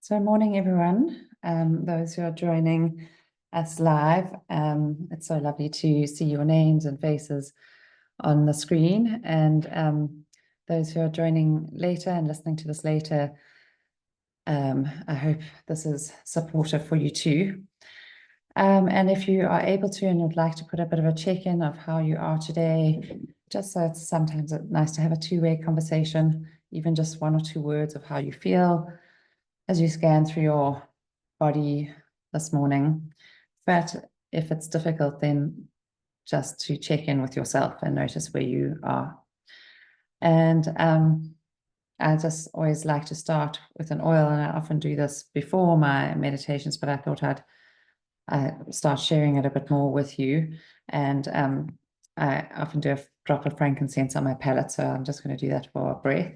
So morning, everyone. Those who are joining us live, it's so lovely to see your names and faces on the screen. And those who are joining later and listening to this later, I hope this is supportive for you too. And if you are able to and would like to put a bit of a check-in of how you are today, just so it's sometimes nice to have a two-way conversation, even just one or two words of how you feel as you scan through your body this morning. But if it's difficult, then just to check in with yourself and notice where you are. And I just always like to start with an oil, and I often do this before my meditations, but I thought I'd start sharing it a bit more with you. And I often do a drop of frankincense on my palette, so I'm just going to do that for a breath.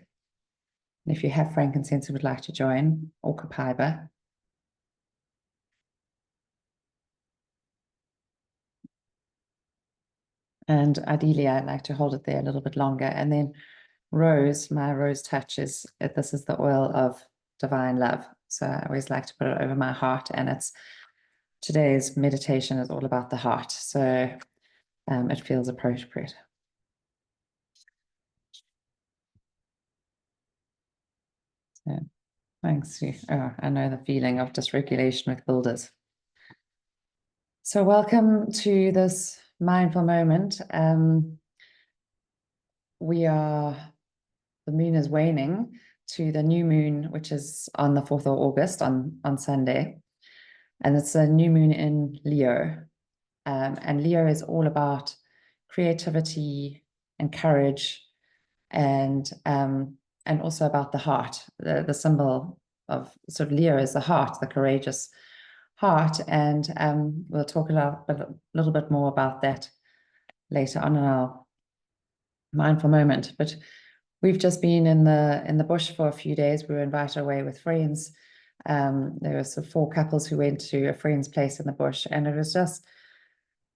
And if you have frankincense and would like to join, or copaiba. And ideally, I like to hold it there a little bit longer. And then rose, my rose touch this is the oil of divine love. So I always like to put it over my heart. And today's meditation is all about the heart. So it feels appropriate. So thanks. I know the feeling of dysregulation with builders. So welcome to this mindful moment. The moon is waning to the new moon, which is on the 4th of August on Sunday. And it's a new moon in Leo. And Leo is all about creativity and courage and also about the heart. The symbol of sort of Leo is the heart, the courageous heart. And we'll talk a little bit more about that later on in our mindful moment. But we've just been in the bush for a few days. We were invited away with friends. There were sort of 4 couples who went to a friend's place in the bush, and it was just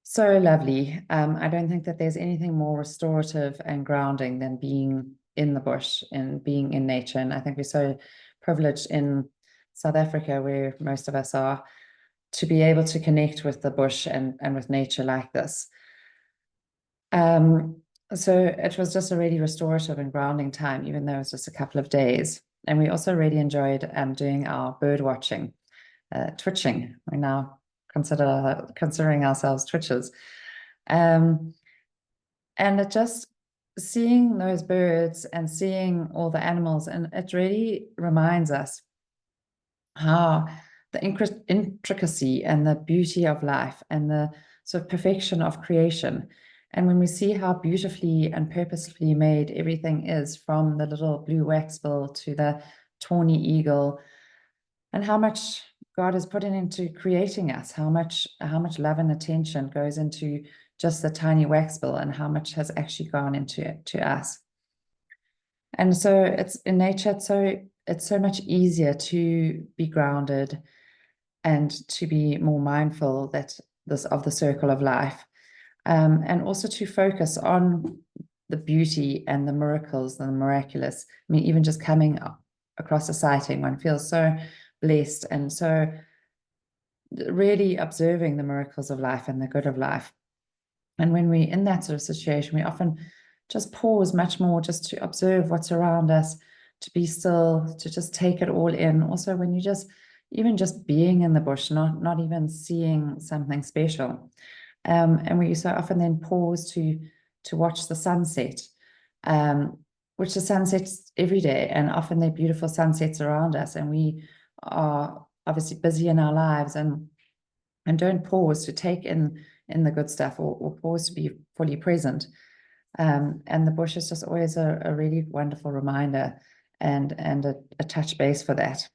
so lovely. I don't think that there's anything more restorative and grounding than being in the bush and being in nature. And I think we're so privileged in South Africa, where most of us are, to be able to connect with the bush and with nature like this. So it was just a really restorative and grounding time, even though it was just a couple of days. And we also really enjoyed doing our bird watching, twitching. We're now considering ourselves twitchers. And it just seeing those birds and seeing all the animals, and it really reminds us how the intricacy and the beauty of life and the sort of perfection of creation. And when we see how beautifully and purposefully made everything is, from the little blue waxbill to the tawny eagle, and how much God has put into creating us, how much love and attention goes into just the tiny waxbill, and how much has actually gone into us. And so it's in nature, it's so much easier to be grounded and to be more mindful of the circle of life. And also to focus on the beauty and the miracles and the miraculous. I mean, even just coming across a sighting, one feels so blessed, and so really observing the miracles of life and the good of life. And when we're in that sort of situation, we often just pause much more, just to observe what's around us, to be still, to just take it all in. Also, when you even just being in the bush, not even seeing something special. And we so often then pause to watch the sunset, which the sunsets every day, and often they're beautiful sunsets around us, and we are obviously busy in our lives and don't pause to take in the good stuff, or pause to be fully present. And the bush is just always a really wonderful reminder and a touch base for that.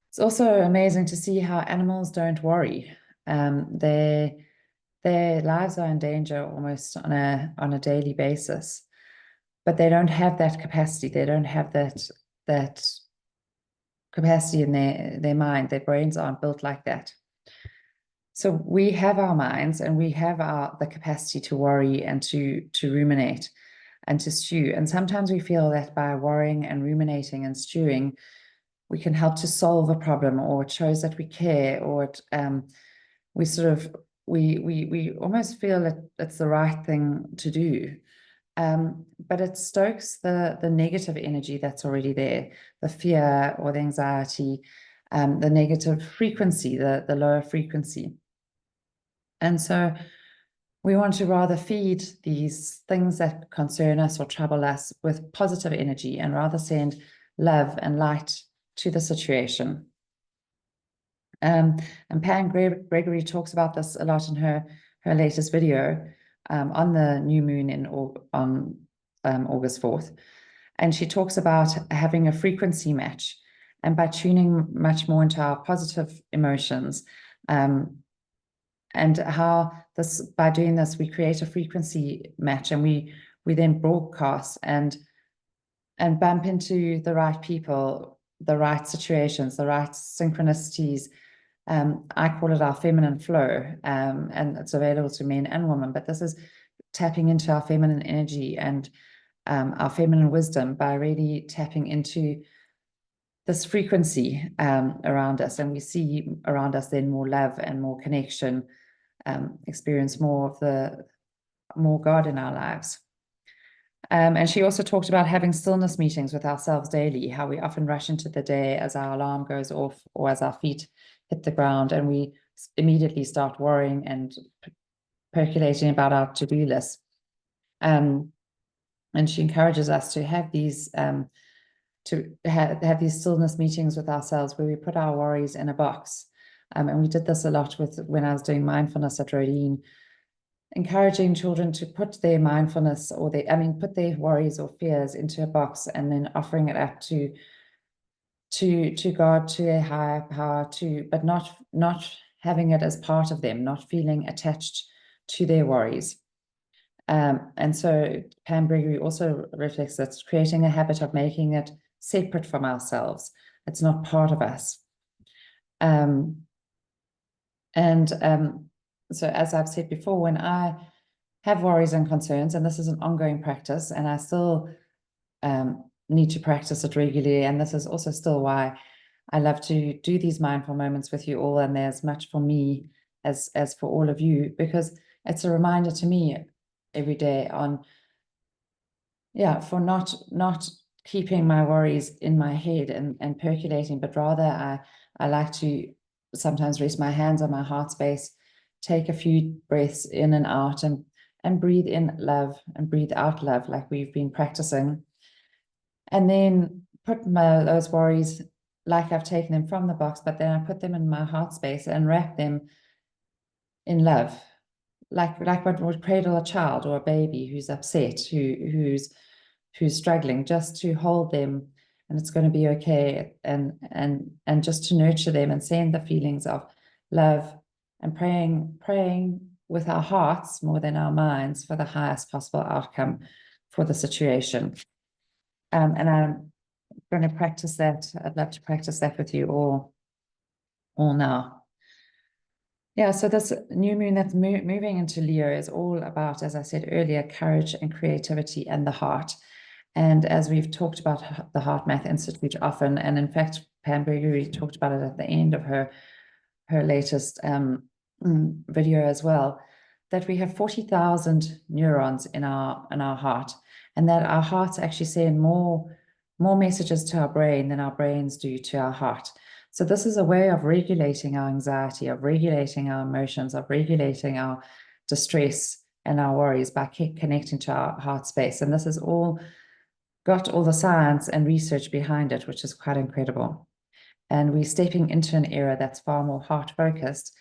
It's also amazing to see how animals don't worry. Their lives are in danger almost on a daily basis, but they don't have that capacity. They don't have that capacity in their mind. Their brains aren't built like that. So we have our minds, and we have the capacity to worry and to ruminate and to stew. And sometimes we feel that by worrying and ruminating and stewing, we can help to solve a problem, or it shows that we care, or it, we sort of we almost feel that it's the right thing to do. But it stokes the negative energy that's already there, the fear or the anxiety, the negative frequency, the lower frequency. And so we want to rather feed these things that concern us or trouble us with positive energy, and rather send love and light to the situation. And Pam Gregory talks about this a lot in her latest video on the new moon on August 4th. And she talks about having a frequency match, and by tuning much more into our positive emotions, and how this, by doing this, we create a frequency match, and we then broadcast and bump into the right people, the right situations, the right synchronicities. I call it our feminine flow, and it's available to men and women, but this is tapping into our feminine energy and our feminine wisdom by really tapping into this frequency around us, and we see around us then more love and more connection, experience more God in our lives. And she also talked about having stillness meetings with ourselves daily, how we often rush into the day as our alarm goes off or as our feet hit the ground, and we immediately start worrying and percolating about our to-do list. And she encourages us to have these these stillness meetings with ourselves, where we put our worries in a box. And we did this a lot when I was doing mindfulness at Rodin, encouraging children to put their mindfulness put their worries or fears into a box, and then offering it up to God, to a higher power, but not having it as part of them, not feeling attached to their worries. And so Pam Gregory also reflects that creating a habit of making it separate from ourselves. It's not part of us. So as I've said before, when I have worries and concerns, and this is an ongoing practice, and I still need to practice it regularly, and this is also still why I love to do these mindful moments with you all, and there's much for me as for all of you, because it's a reminder to me every day for not keeping my worries in my head and percolating, but rather I like to sometimes rest my hands on my heart space, take a few breaths in and out, and breathe in love and breathe out love, like we've been practicing. And then put those worries, like I've taken them from the box, but then I put them in my heart space and wrap them in love, like what would cradle a child or a baby who's upset, who's struggling, just to hold them, and it's going to be okay, and just to nurture them and send the feelings of love, and praying with our hearts more than our minds for the highest possible outcome for the situation. And I'm going to practice that. I'd love to practice that with you all now. Yeah, so this new moon that's moving into Leo is all about, as I said earlier, courage and creativity and the heart. And as we've talked about the Heart Math Institute often, and in fact, Pam Gregory talked about it at the end of her latest video as well, that we have 40,000 neurons in our heart, and that our hearts actually send more messages to our brain than our brains do to our heart. So this is a way of regulating our anxiety, of regulating our emotions, of regulating our distress and our worries by connecting to our heart space. And this has all got all the science and research behind it, which is quite incredible. And we're stepping into an era that's far more heart focused.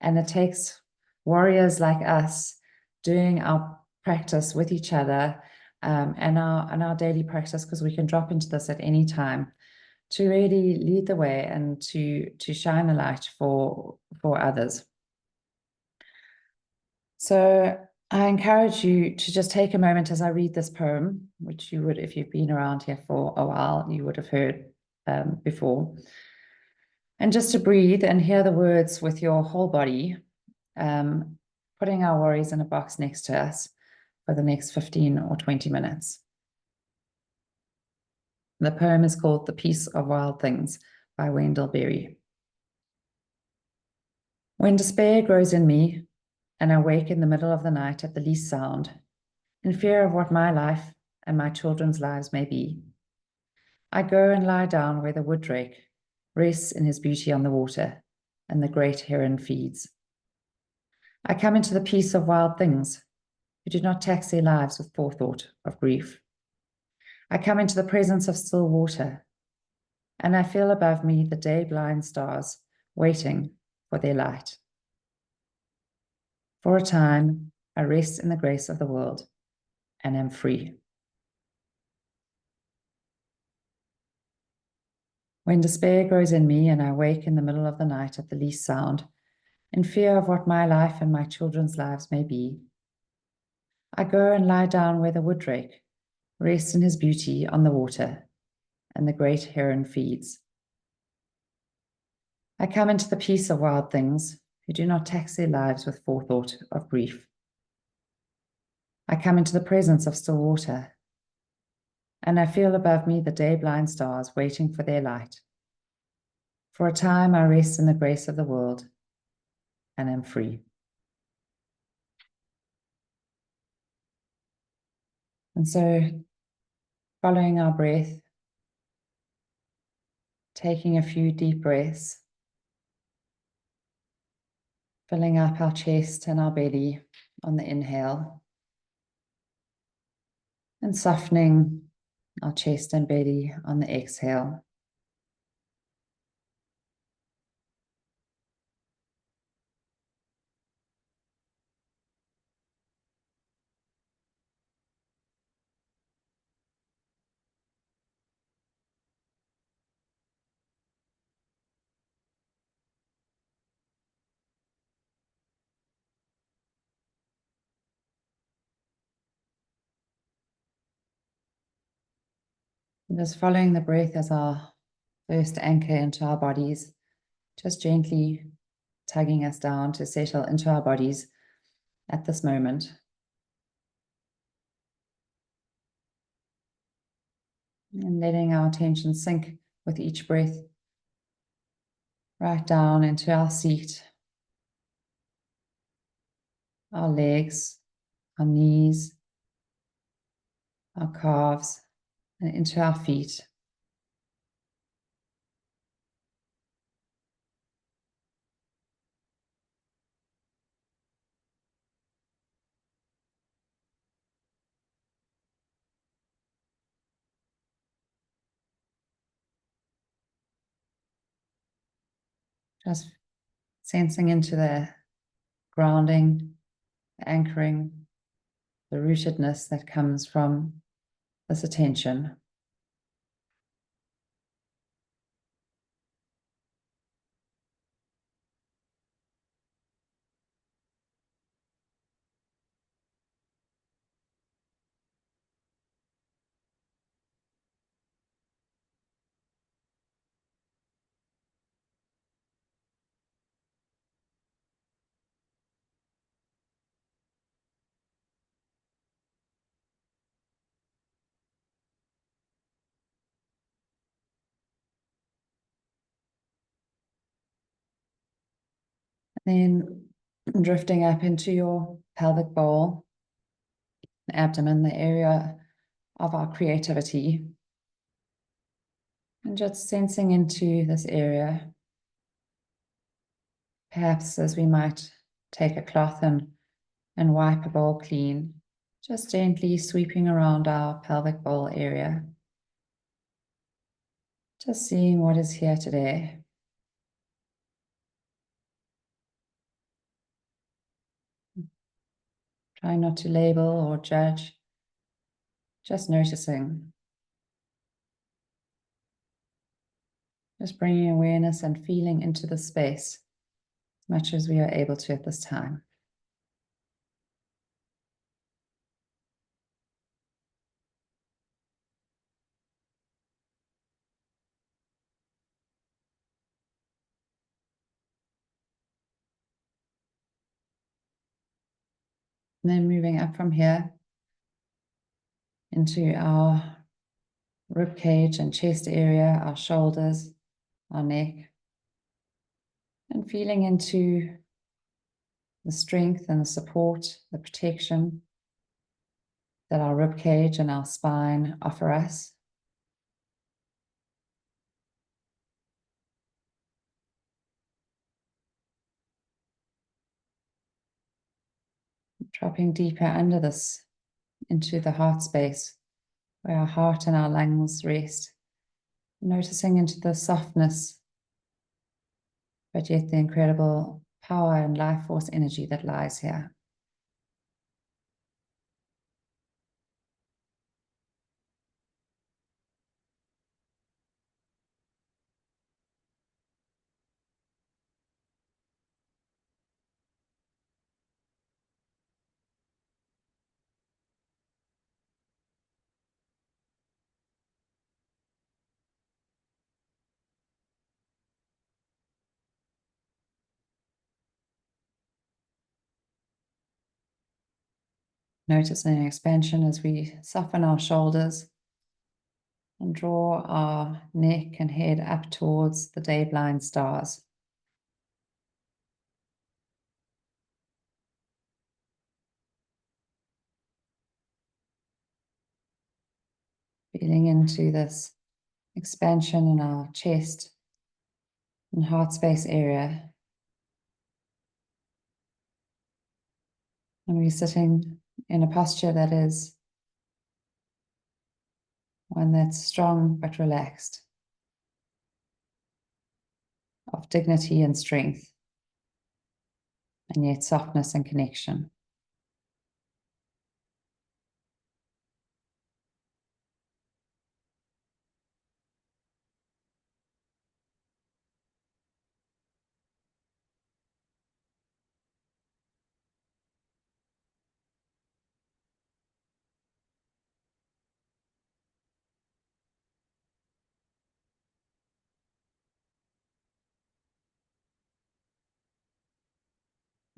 And it takes warriors like us doing our practice with each other, and our daily practice, because we can drop into this at any time, to really lead the way and to shine a light for others. So I encourage you to just take a moment as I read this poem, which you would, if you've been around here for a while, you would have heard before. And just to breathe and hear the words with your whole body, putting our worries in a box next to us for the next 15 or 20 minutes. The poem is called The Peace of Wild Things by Wendell Berry. When despair grows in me, and I wake in the middle of the night at the least sound, in fear of what my life and my children's lives may be, I go and lie down where the wood drake rests in his beauty on the water, and the great heron feeds. I come into the peace of wild things who do not tax their lives with forethought of grief. I come into the presence of still water, and I feel above me the day-blind stars waiting for their light. For a time, I rest in the grace of the world and am free. When despair grows in me and I wake in the middle of the night at the least sound, in fear of what my life and my children's lives may be, I go and lie down where the wood drake rests in his beauty on the water, and the great heron feeds. I come into the peace of wild things who do not tax their lives with forethought of grief. I come into the presence of still water, and I feel above me the day-blind stars waiting for their light. For a time I rest in the grace of the world and am free. And so, following our breath, taking a few deep breaths, filling up our chest and our belly on the inhale, and softening our chest and belly on the exhale. And just following the breath as our first anchor into our bodies, just gently tugging us down to settle into our bodies at this moment. And letting our attention sink with each breath right down into our seat, our legs, our knees, our calves, and into our feet. Just sensing into the grounding, the anchoring, the rootedness that comes from this attention. Then drifting up into your pelvic bowl, abdomen, the area of our creativity. And just sensing into this area, perhaps as we might take a cloth and wipe a bowl clean, just gently sweeping around our pelvic bowl area. Just seeing what is here today. Trying not to label or judge, just noticing. Just bringing awareness and feeling into the space as much as we are able to at this time. And then moving up from here into our rib cage and chest area, our shoulders, our neck, and feeling into the strength and the support, the protection that our rib cage and our spine offer us. Dropping deeper under this into the heart space where our heart and our lungs rest. Noticing into the softness, but yet the incredible power and life force energy that lies here. Noticing expansion as we soften our shoulders and draw our neck and head up towards the day-blind stars. Feeling into this expansion in our chest and heart space area. And we're sitting in a posture that is one that's strong but relaxed, of dignity and strength, and yet softness and connection.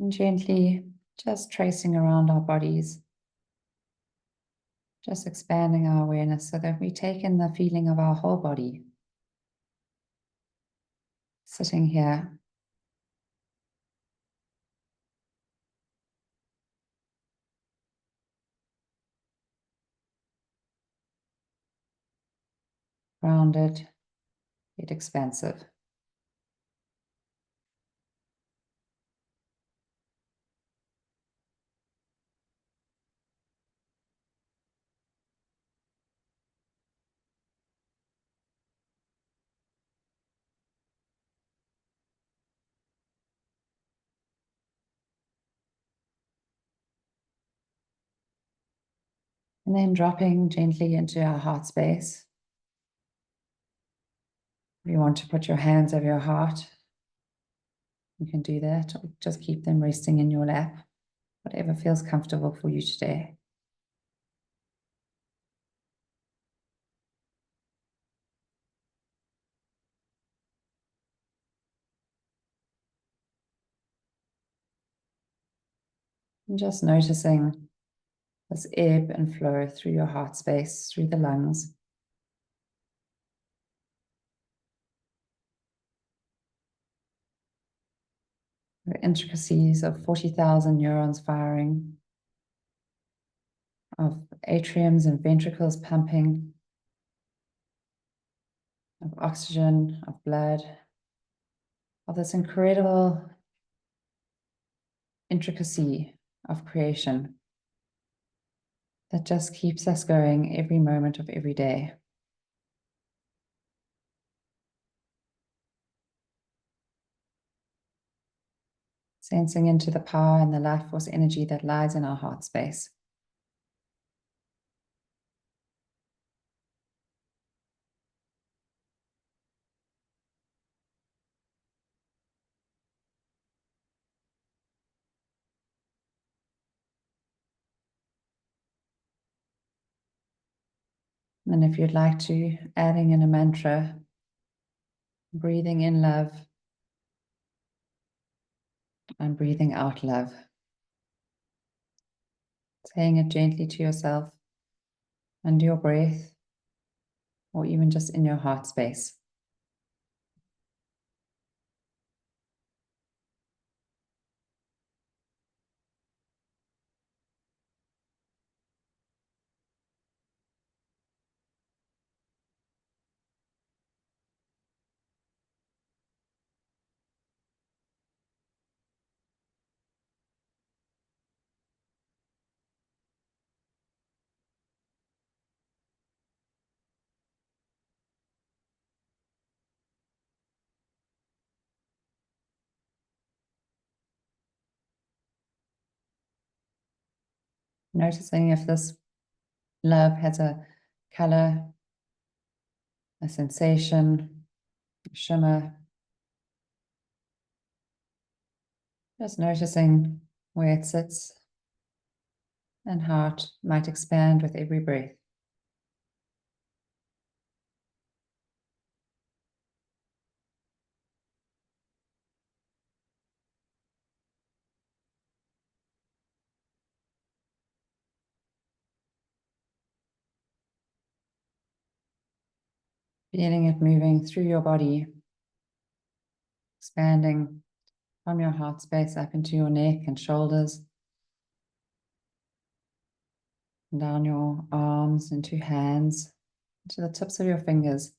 And gently just tracing around our bodies, just expanding our awareness so that we take in the feeling of our whole body. Sitting here, grounded yet expansive. And then dropping gently into our heart space. If you want to put your hands over your heart, you can do that, or just keep them resting in your lap, whatever feels comfortable for you today. And just noticing this ebb and flow through your heart space, through the lungs. The intricacies of 40,000 neurons firing, of atriums and ventricles pumping, of oxygen, of blood, of this incredible intricacy of creation that just keeps us going every moment of every day. Sensing into the power and the life force energy that lies in our heart space. And if you'd like to, adding in a mantra, breathing in love and breathing out love. Saying it gently to yourself under your breath, or even just in your heart space. Noticing if this love has a color, a sensation, a shimmer. Just noticing where it sits and how it might expand with every breath. Feeling it moving through your body, expanding from your heart space up into your neck and shoulders, and down your arms into hands, to the tips of your fingers,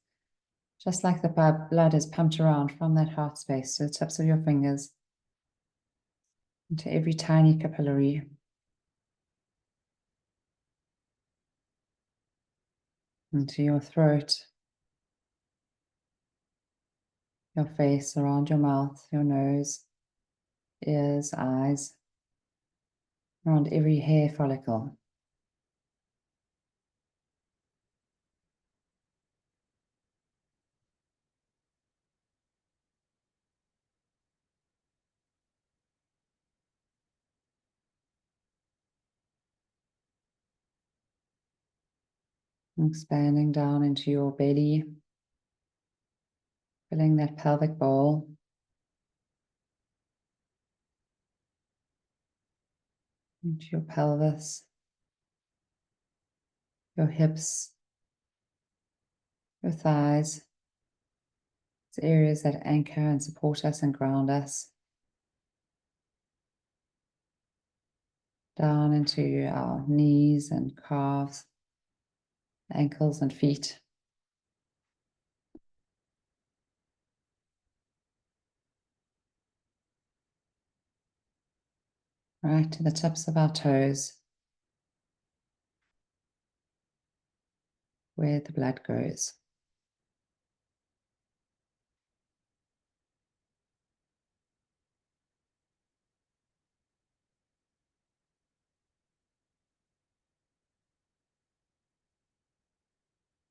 just like the blood is pumped around from that heart space to the tips of your fingers, into every tiny capillary, into your throat, your face, around your mouth, your nose, ears, eyes, around every hair follicle. Expanding down into your belly, filling that pelvic bowl, into your pelvis, your hips, your thighs. It's areas that anchor and support us and ground us. Down into our knees and calves, ankles and feet. Right to the tips of our toes, where the blood goes.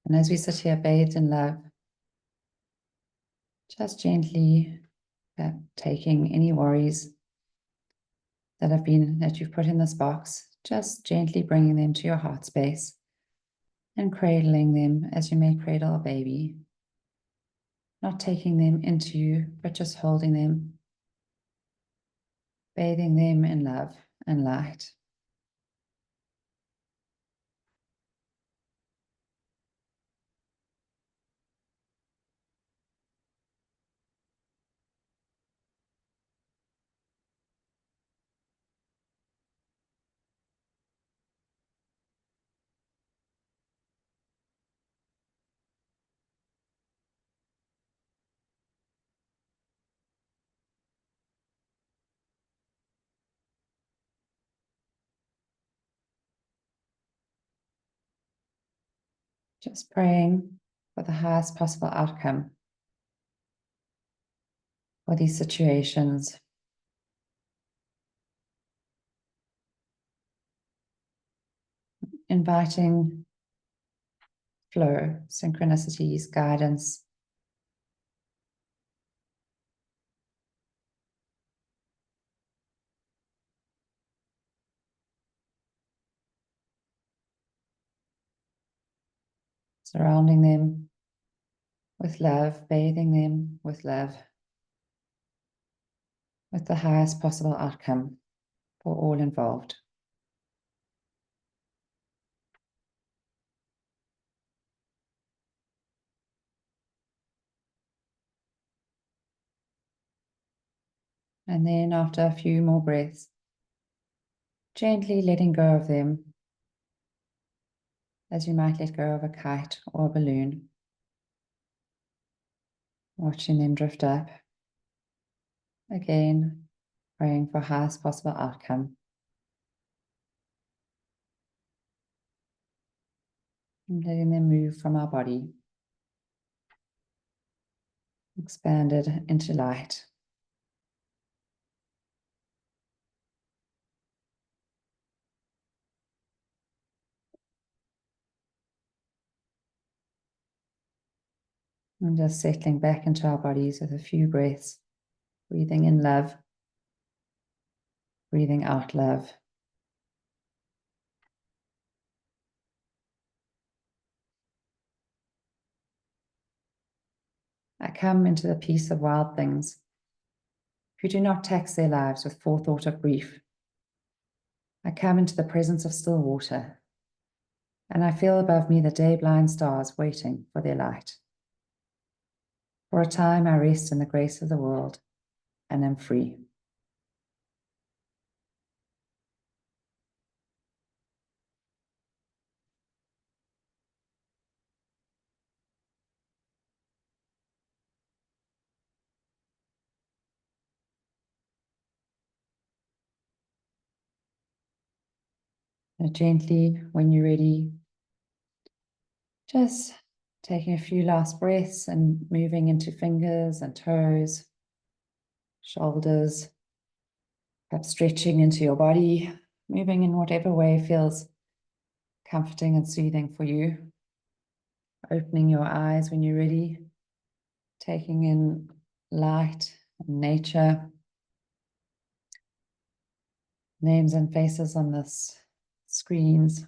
And as we sit here bathed in love, just gently taking any worries that you've put in this box, just gently bringing them to your heart space and cradling them as you may cradle a baby. Not taking them into you, but just holding them, bathing them in love and light. Just praying for the highest possible outcome for these situations. Inviting flow, synchronicities, guidance. Surrounding them with love, bathing them with love, with the highest possible outcome for all involved. And then after a few more breaths, gently letting go of them as you might let go of a kite or a balloon, watching them drift up. Again, praying for highest possible outcome. And letting them move from our body, expanded into light. And just settling back into our bodies with a few breaths, breathing in love, breathing out love. I come into the peace of wild things who do not tax their lives with forethought of grief. I come into the presence of still water, and I feel above me the day-blind stars waiting for their light. For a time I rest in the grace of the world and am free. Now gently, when you're ready, just taking a few last breaths and moving into fingers and toes, shoulders, perhaps stretching into your body, moving in whatever way feels comforting and soothing for you. Opening your eyes when you're ready, taking in light and nature, names and faces on this screens.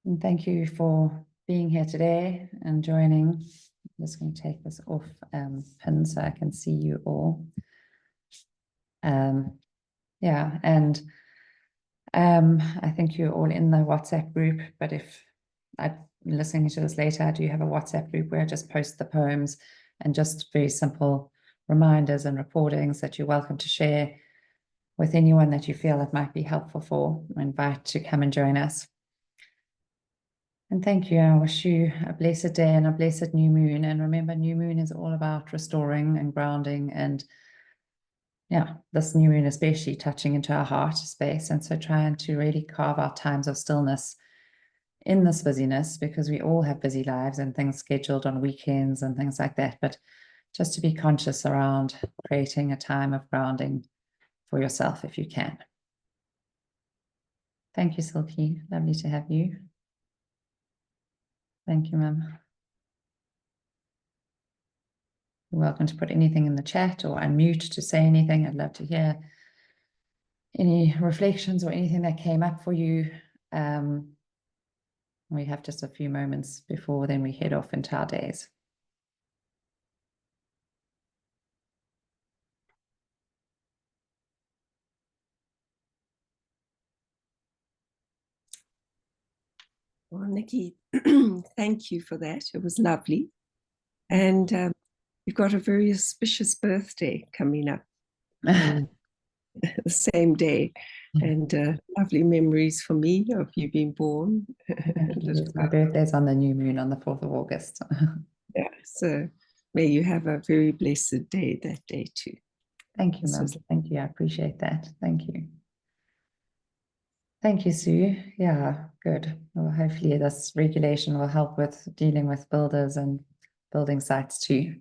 And thank you for being here today and joining. I'm just going to take this off pin so I can see you all. Yeah, and I think you're all in the WhatsApp group, but if I'm listening to this later, I do have a WhatsApp group where I just post the poems and just very simple reminders and recordings that you're welcome to share with anyone that you feel it might be helpful for. I invite to come and join us. And thank you. I wish you a blessed day and a blessed new moon. And remember, new moon is all about restoring and grounding, and yeah, this new moon especially touching into our heart space. And so trying to really carve out times of stillness in this busyness, because we all have busy lives and things scheduled on weekends and things like that. But just to be conscious around creating a time of grounding for yourself if you can. Thank you, Silky. Lovely to have you. Thank you, Mum. You're welcome to put anything in the chat or unmute to say anything. I'd love to hear any reflections or anything that came up for you. We have just a few moments before then we head off into our days. Well, Nikki, thank you for that. It was lovely. And you've got a very auspicious birthday coming up on the same day. And lovely memories for me of you being born. My birthday's on the new moon on the 4th of August. Yeah, so may you have a very blessed day that day too. Thank you, Mum. Thank you. I appreciate that. Thank you. Thank you, Sue. Yeah, good. Well, hopefully this regulation will help with dealing with builders and building sites too.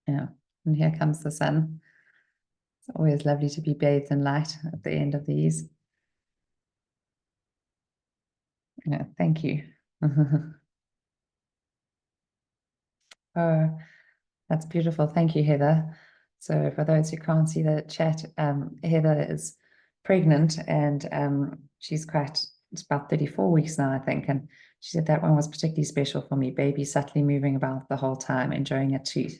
Yeah, and here comes the sun. It's always lovely to be bathed in light at the end of these. Yeah, thank you. Oh, that's beautiful. Thank you, Heather. So for those who can't see the chat, Heather is pregnant and she's it's about 34 weeks now, I think. And she said that one was particularly special for me, baby subtly moving about the whole time, enjoying it too.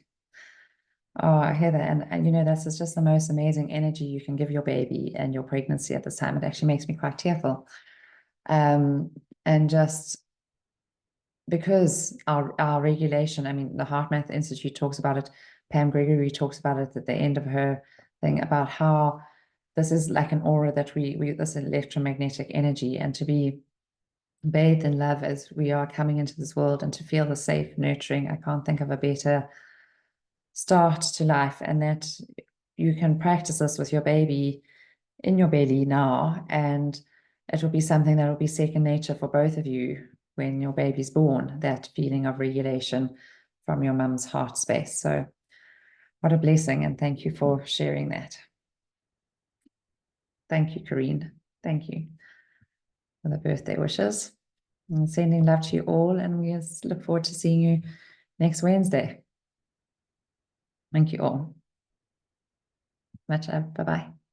Oh, Heather, and you know, this is just the most amazing energy you can give your baby and your pregnancy at this time. It actually makes me quite tearful. And just because our regulation, I mean, the Heart Math Institute talks about it, Pam Gregory talks about it at the end of her thing, about how this is like an aura that we this electromagnetic energy, and to be bathed in love as we are coming into this world, and to feel the safe, nurturing, I can't think of a better start to life, and that you can practice this with your baby in your belly now, and it will be something that will be second nature for both of you when your baby's born, that feeling of regulation from your mum's heart space. So what a blessing, and thank you for sharing that. Thank you, Corrine. Thank you for the birthday wishes. And sending love to you all, and we just look forward to seeing you next Wednesday. Thank you all. Much love. Bye-bye.